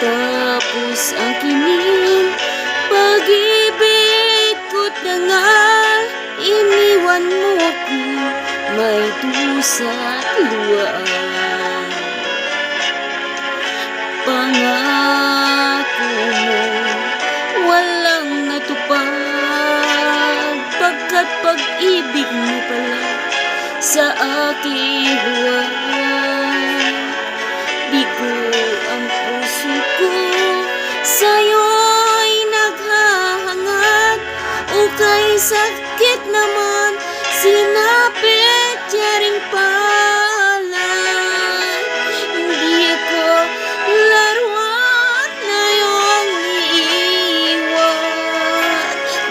Matapos ang kining pag-ibig ko't na nga, iniwan mo ko may dusa't luwaan. Pangako mo walang natupad, pagkat pag-ibig mo pala sa aking buwan. Bigo ang puso ko, sa'yo'y naghahangad, o kay sakit naman, sinapit niya ring palad. Hindi ko laruan na iyong iiwan.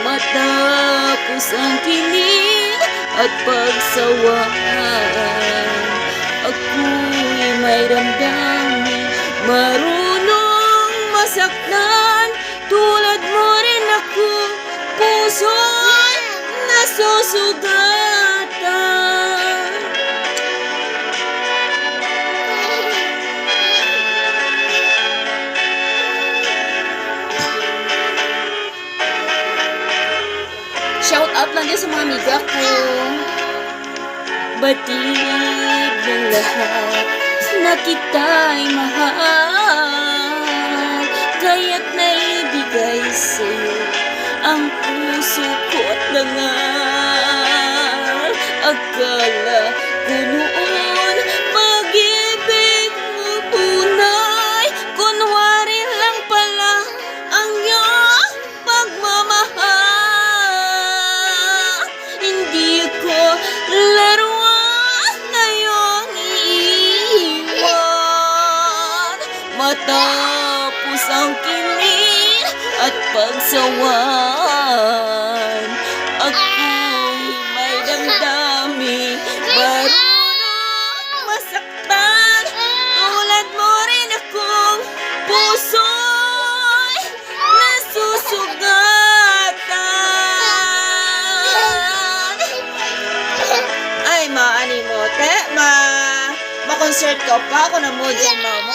Matapos ang kilig at pagsawaan, ako'y may damdamin, marunong masaktan. Tulad mo rin ako, puso'y nasusugatan. Shout out lang din sa mga amiga ko. Batid ng lahat na kita'y mahal, kaya't naibigay sa'yo ang puso ko't dangal. Akala ko noon pag-ibig mo tunay, kunwari lang pala ang iyong pagmamahal. Hindi ko laruan na iyong iiwan. Matapos ang kilig at pagsawan, ako'y may damdamin, marunong masaktan. Tulad mo rin akong puso'y nasusugatan. Ay, maani mo, te, ma-concert ka pa ako na mo dyan, mama.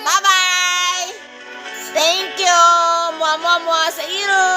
Bye-bye! Thank you! Mua-mua-mua sa iro!